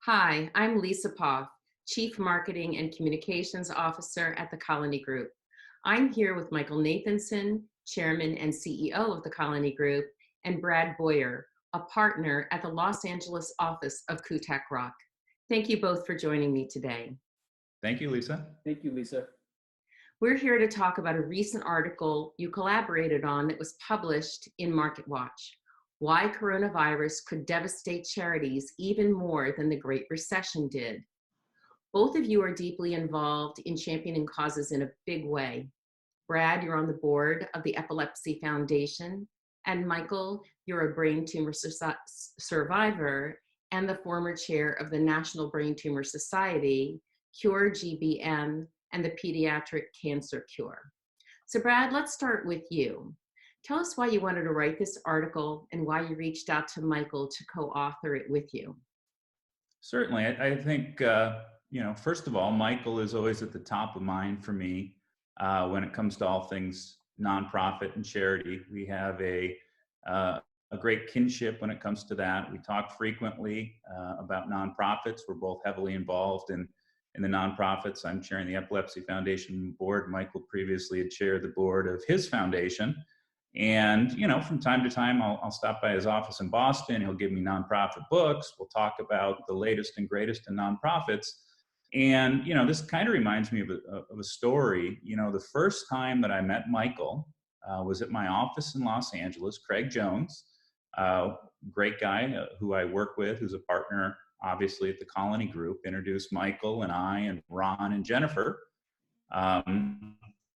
Hi, I'm Lisa Poff, Chief Marketing and Communications Officer at the Colony Group. I'm here with Michael Nathanson, Chairman and CEO of the Colony Group, and Brad Boyer, a partner at the Los Angeles office of Kutak Rock. Thank you both for joining me today. Thank you, Lisa. Thank you, Lisa. We're here to talk about a recent article you collaborated on that was published in MarketWatch. Why coronavirus could devastate charities even more than the Great Recession did. Both of you are deeply involved in championing causes in a big way. Brad, you're on the board of the Epilepsy Foundation, and Michael, you're a brain tumor survivor and the former chair of the National Brain Tumor Society, Cure GBM, and the Pediatric Cancer Cure. So Brad, let's start with you. Tell us why you wanted to write this article and why you reached out to Michael to co-author it with you. Certainly. I think, first of all, Michael is always at the top of mind for me when it comes to all things nonprofit and charity. We have a great kinship when it comes to that. We talk frequently about nonprofits. We're both heavily involved in the nonprofits. I'm chairing the Epilepsy Foundation board. Michael previously had chaired the board of his foundation. And, from time to time, I'll stop by his office in Boston. He'll give me nonprofit books. We'll talk about the latest and greatest in nonprofits. And, this kind of reminds me of a story. The first time that I met Michael was at my office in Los Angeles. Craig Jones, great guy who I work with, who's a partner, obviously, at the Colony Group, introduced Michael and I and Ron and Jennifer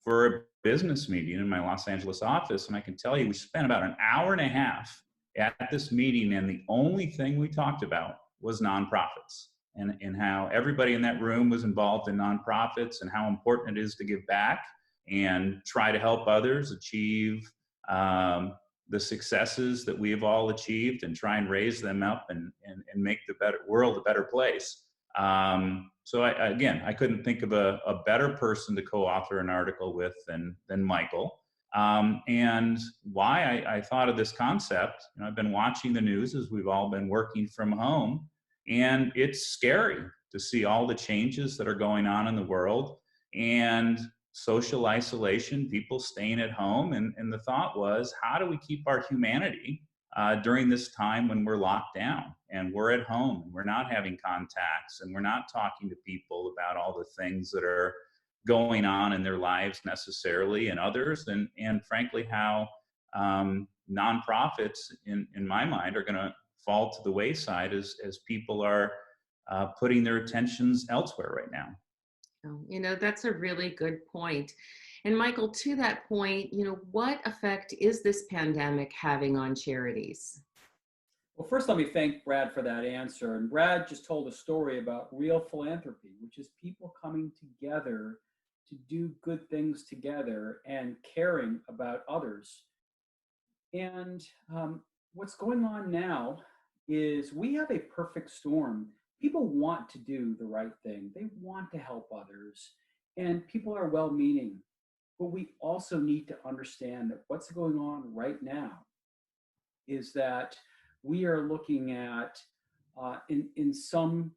for a business meeting in my Los Angeles office. And I can tell you, we spent about an hour and a half at this meeting, and the only thing we talked about was nonprofits and how everybody in that room was involved in nonprofits and how important it is to give back and try to help others achieve the successes that we have all achieved and try and raise them up and make the better world a better place. So I couldn't think of a better person to co-author an article with than Michael. And why I thought of this concept, I've been watching the news as we've all been working from home, and it's scary to see all the changes that are going on in the world and social isolation, people staying at home. And the thought was, how do we keep our humanity during this time when we're locked down and we're at home and we're not having contacts and we're not talking to people about all the things that are going on in their lives necessarily and others, and frankly how nonprofits in my mind are going to fall to the wayside as people are putting their attentions elsewhere right now. That's a really good point. And Michael, to that point, what effect is this pandemic having on charities? Well, first, let me thank Brad for that answer. And Brad just told a story about real philanthropy, which is people coming together to do good things together and caring about others. And what's going on now is we have a perfect storm. People want to do the right thing. They want to help others, and people are well-meaning. But we also need to understand that what's going on right now is that we are looking at, in some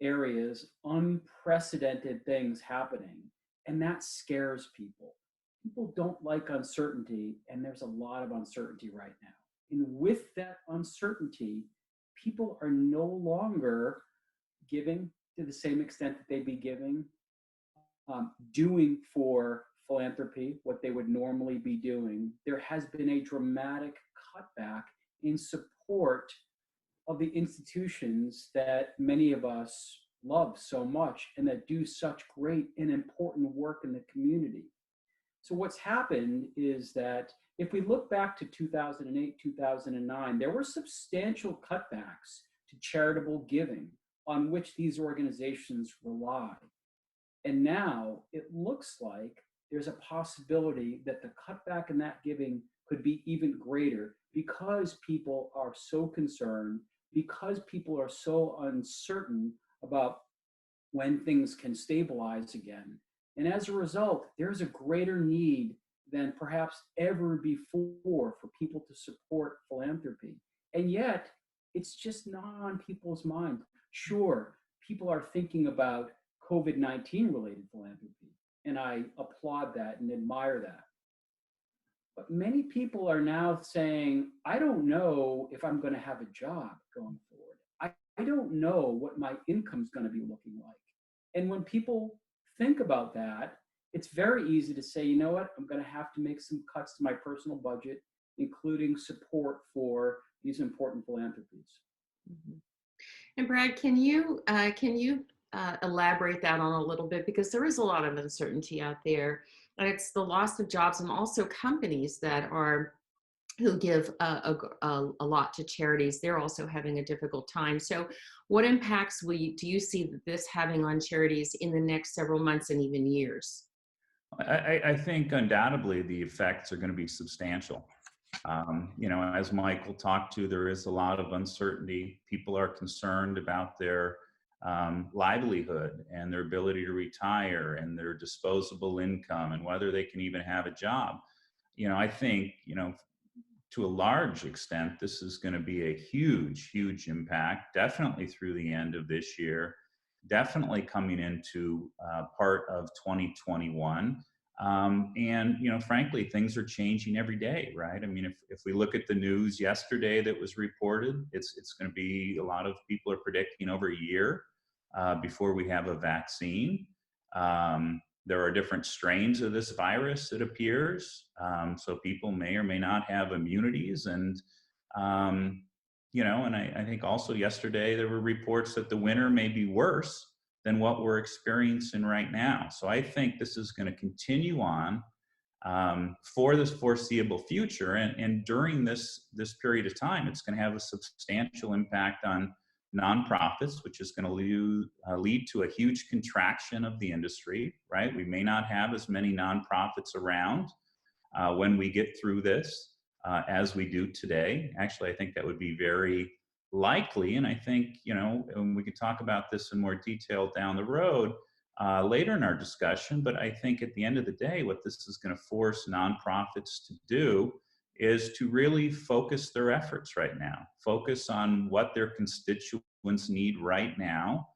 areas, unprecedented things happening, and that scares people. People don't like uncertainty, and there's a lot of uncertainty right now. And with that uncertainty, people are no longer giving to the same extent that they'd be giving, doing for philanthropy what they would normally be doing. There has been a dramatic cutback in support of the institutions that many of us love so much and that do such great and important work in the community. So what's happened is that if we look back to 2008, 2009, there were substantial cutbacks to charitable giving on which these organizations rely. And now it looks like there's a possibility that the cutback in that giving could be even greater because people are so concerned, because people are so uncertain about when things can stabilize again. And as a result, there's a greater need than perhaps ever before for people to support philanthropy. And yet, it's just not on people's mind. Sure, people are thinking about COVID-19 related philanthropy, and I applaud that and admire that. But many people are now saying, I don't know if I'm going to have a job going forward. I don't know what my income's going to be looking like. And when people think about that, it's very easy to say, you know what, I'm going to have to make some cuts to my personal budget, including support for these important philanthropies. Mhm. And Brad, can you elaborate that on a little bit, because there is a lot of uncertainty out there, and it's the loss of jobs and also companies that are who give a lot to charities. They're also having a difficult time. So, what impacts do you see this having on charities in the next several months and even years? I think undoubtedly the effects are going to be substantial. As Michael talked to, there is a lot of uncertainty. People are concerned about their livelihood and their ability to retire and their disposable income and whether they can even have a job. I think, to a large extent, this is going to be a huge, huge impact, definitely through the end of this year, definitely coming into part of 2021. Frankly, things are changing every day, right? I mean, if we look at the news yesterday that was reported, it's going to be, a lot of people are predicting over a year before we have a vaccine. There are different strains of this virus, it appears. So people may or may not have immunities. And I think also yesterday there were reports that the winter may be worse than what we're experiencing right now. So I think this is going to continue on for this foreseeable future. And during this period of time, it's going to have a substantial impact on nonprofits, which is going to lead to a huge contraction of the industry, right? We may not have as many nonprofits around when we get through this as we do today. Actually, I think that would be very likely. And I think, and we could talk about this in more detail down the road later in our discussion, but I think at the end of the day, what this is going to force nonprofits to do is to really focus their efforts right now, focus on what their constituents need right now,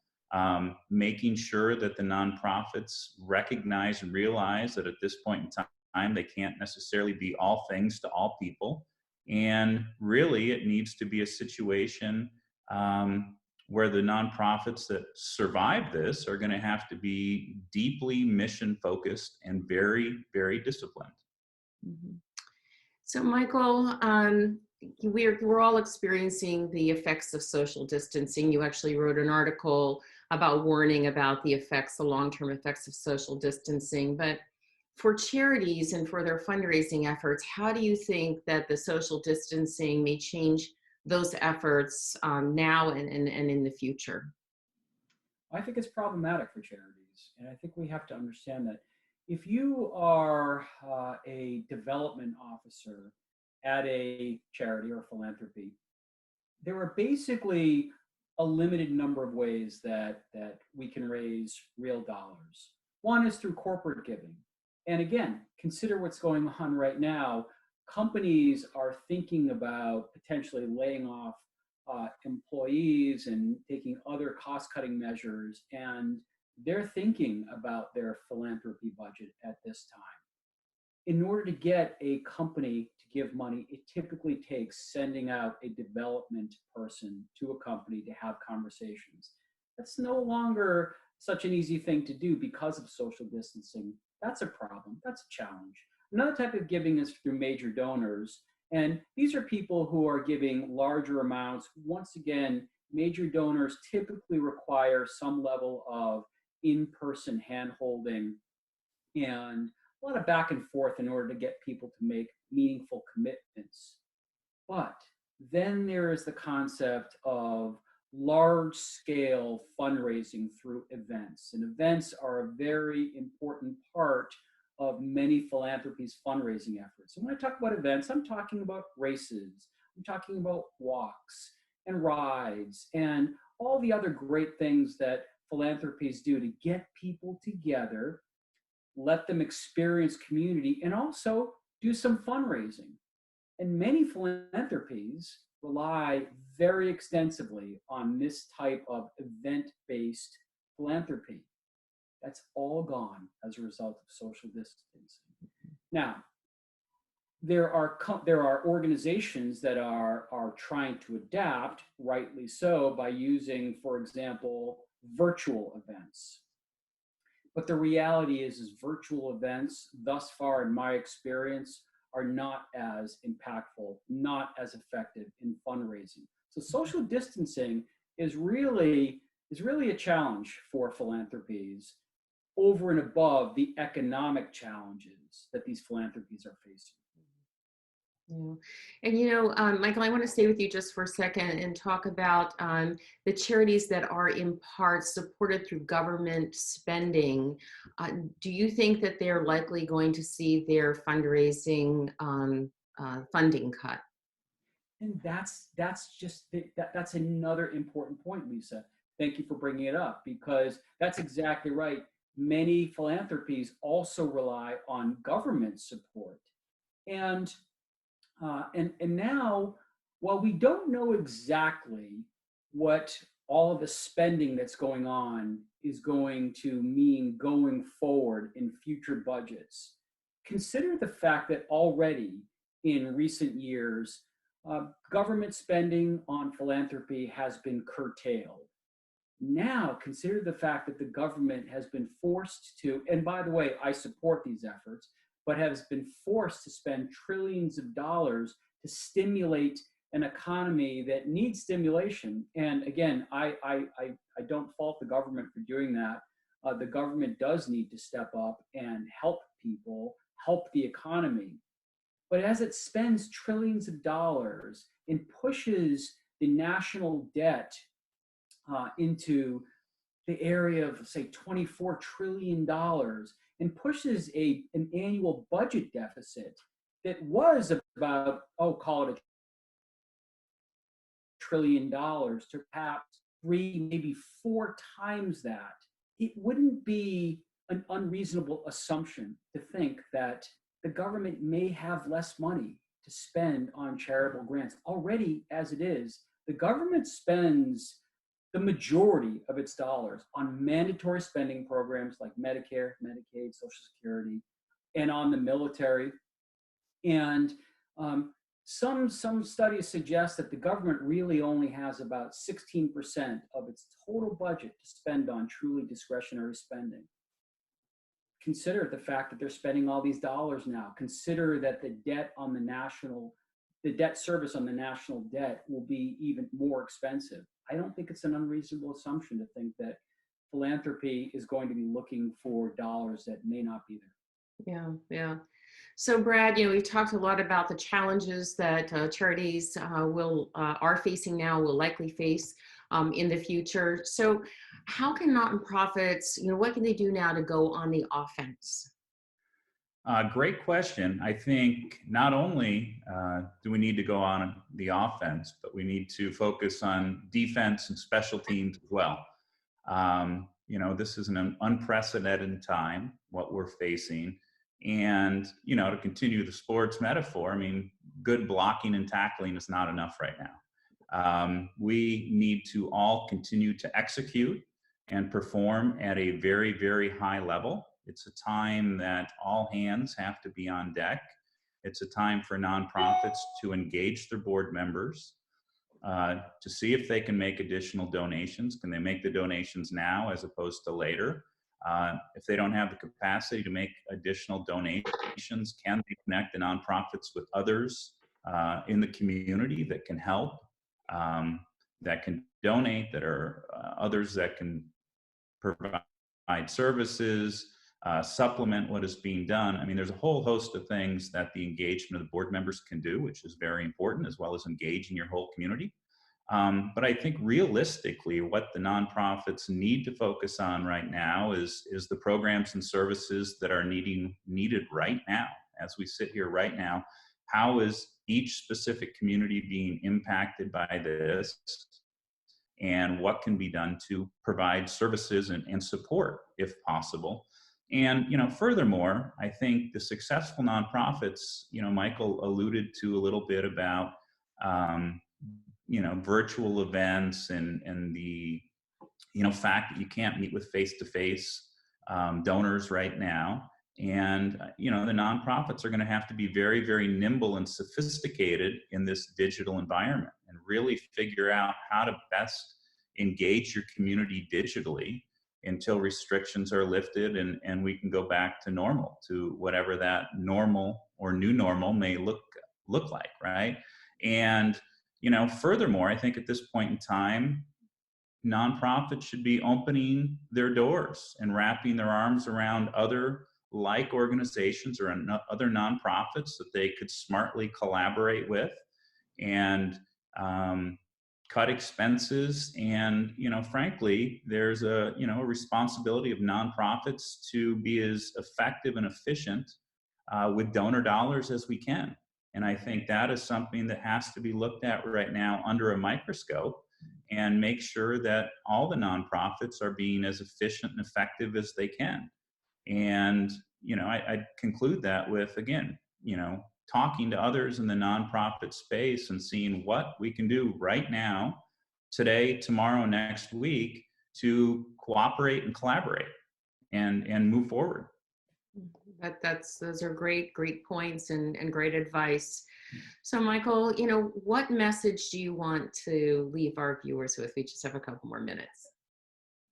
making sure that the nonprofits recognize and realize that at this point in time, they can't necessarily be all things to all people. And really, it needs to be a situation where the nonprofits that survive this are going to have to be deeply mission focused and very, very disciplined. Mhm. So, Michael, we're all experiencing the effects of social distancing. You actually wrote an article about warning about the effects, the long-term effects of social distancing. But for charities and for their fundraising efforts, how do you think that the social distancing may change those efforts now and in the future? I think it's problematic for charities. And I think we have to understand that if you are a development officer at a charity or philanthropy, there are basically a limited number of ways that we can raise real dollars. One is through corporate giving. And again, consider what's going on right now. Companies are thinking about potentially laying off employees and taking other cost-cutting measures, and they're thinking about their philanthropy budget at this time. In order to get a company to give money, it typically takes sending out a development person to a company to have conversations. That's no longer such an easy thing to do because of social distancing. That's a problem. That's a challenge. Another type of giving is through major donors. And these are people who are giving larger amounts. Once again, major donors typically require some level of in-person hand-holding and a lot of back and forth in order to get people to make meaningful commitments. But then there is the concept of large-scale fundraising through events. And events are a very important part of many philanthropies' fundraising efforts. And when I talk about events, I'm talking about races, I'm talking about walks and rides and all the other great things that philanthropies do to get people together, let them experience community, and also do some fundraising. And many philanthropies rely very extensively on this type of event-based philanthropy. That's all gone as a result of social distancing. Now, there are organizations that are trying to adapt, rightly so, by using, for example, virtual events. But the reality is virtual events, thus far in my experience, are not as impactful, not as effective in fundraising. So social distancing is really a challenge for philanthropies over and above the economic challenges that these philanthropies are facing. Yeah. And Michael, I want to stay with you just for a second and talk about the charities that are in part supported through government spending. Do you think that they're likely going to see their fundraising funding cut? And that's another important point, Lisa. Thank you for bringing it up, because that's exactly right. Many philanthropies also rely on government support. And now, while we don't know exactly what all of the spending that's going on is going to mean going forward in future budgets, consider the fact that already in recent years, government spending on philanthropy has been curtailed. Now, consider the fact that the government has been forced to, and by the way, I support these efforts, but has been forced to spend trillions of dollars to stimulate an economy that needs stimulation. And again, I don't fault the government for doing that. The government does need to step up and help people, help the economy. But as it spends trillions of dollars and pushes the national debt into the area of, say, $24 trillion, and pushes an annual budget deficit that was about, call it $1 trillion to perhaps 3, maybe 4 times that, it wouldn't be an unreasonable assumption to think that the government may have less money to spend on charitable grants. Already, as it is, the government spends the majority of its dollars on mandatory spending programs like Medicare, Medicaid, Social Security, and on the military. And some studies suggest that the government really only has about 16% of its total budget to spend on truly discretionary spending. Consider the fact that they're spending all these dollars now. Consider that the debt service on the national debt will be even more expensive. I don't think it's an unreasonable assumption to think that philanthropy is going to be looking for dollars that may not be there. Yeah. So Brad, we talked a lot about the challenges that charities are facing now, will likely face in the future. So how can nonprofits, what can they do now to go on the offense? Great question. I think not only do we need to go on the offense, but we need to focus on defense and special teams as well. This is an unprecedented time, what we're facing. And, to continue the sports metaphor, good blocking and tackling is not enough right now. We need to all continue to execute and perform at a very, very high level. It's a time that all hands have to be on deck. It's a time for nonprofits to engage their board members, to see if they can make additional donations. Can they make the donations now as opposed to later? If they don't have the capacity to make additional donations, can they connect the nonprofits with others in the community that can help, that can donate, that are others that can provide services, supplement what is being done? There's a whole host of things that the engagement of the board members can do, which is very important, as well as engaging your whole community. But I think realistically, what the nonprofits need to focus on right now is the programs and services that are needed right now. As we sit here right now, how is each specific community being impacted by this? And what can be done to provide services and support, if possible? And, furthermore, I think the successful nonprofits, Michael alluded to a little bit about virtual events and the, fact that you can't meet with face-to-face donors right now. And, the nonprofits are going to have to be very, very nimble and sophisticated in this digital environment and really figure out how to best engage your community digitally until restrictions are lifted and we can go back to normal, to whatever that normal or new normal may look like, right? And, furthermore, I think at this point in time, nonprofits should be opening their doors and wrapping their arms around other like organizations or other nonprofits that they could smartly collaborate with and cut expenses. And, frankly, there's a responsibility of nonprofits to be as effective and efficient with donor dollars as we can. And I think that is something that has to be looked at right now under a microscope and make sure that all the nonprofits are being as efficient and effective as they can. And, I conclude that with, again, talking to others in the nonprofit space and seeing what we can do right now, today, tomorrow, next week, to cooperate and collaborate and move forward. Those are great points and great advice. So Michael, what message do you want to leave our viewers with? We just have a couple more minutes.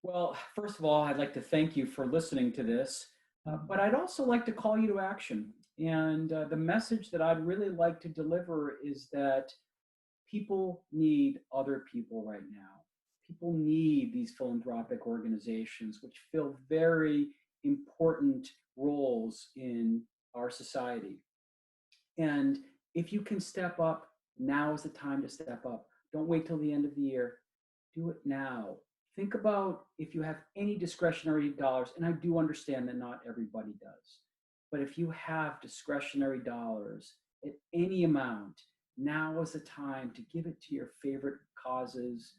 Well, first of all, I'd like to thank you for listening to this, but I'd also like to call you to action. And the message that I'd really like to deliver is that people need other people right now. People need these philanthropic organizations, which fill very important roles in our society. And if you can step up, now is the time to step up. Don't wait till the end of the year. Do it now. Think about if you have any discretionary dollars, and I do understand that not everybody does, but if you have discretionary dollars at any amount, now is the time to give it to your favorite causes.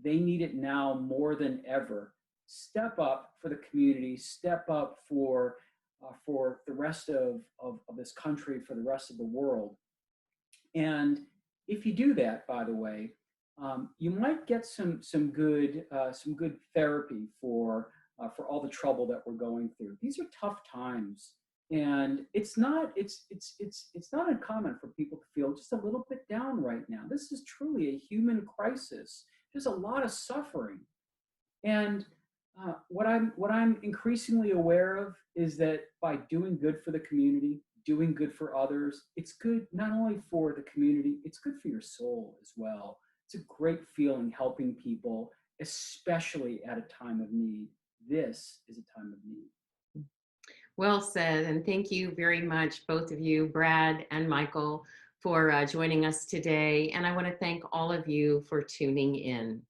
They need it now more than ever. Step up for the community, step up for the rest of this country, for the rest of the world. And if you do that, by the way, you might get some good therapy for all the trouble that we're going through. These are tough times, and it's not uncommon for people to feel just a little bit down right now. This is truly a human crisis. There's a lot of suffering, and what I'm increasingly aware of is that by doing good for the community, doing good for others, it's good not only for the community, it's good for your soul as well. It's a great feeling helping people, especially at a time of need. This is a time of need. Well said, and thank you very much, both of you, Brad and Michael, for joining us today. And I want to thank all of you for tuning in.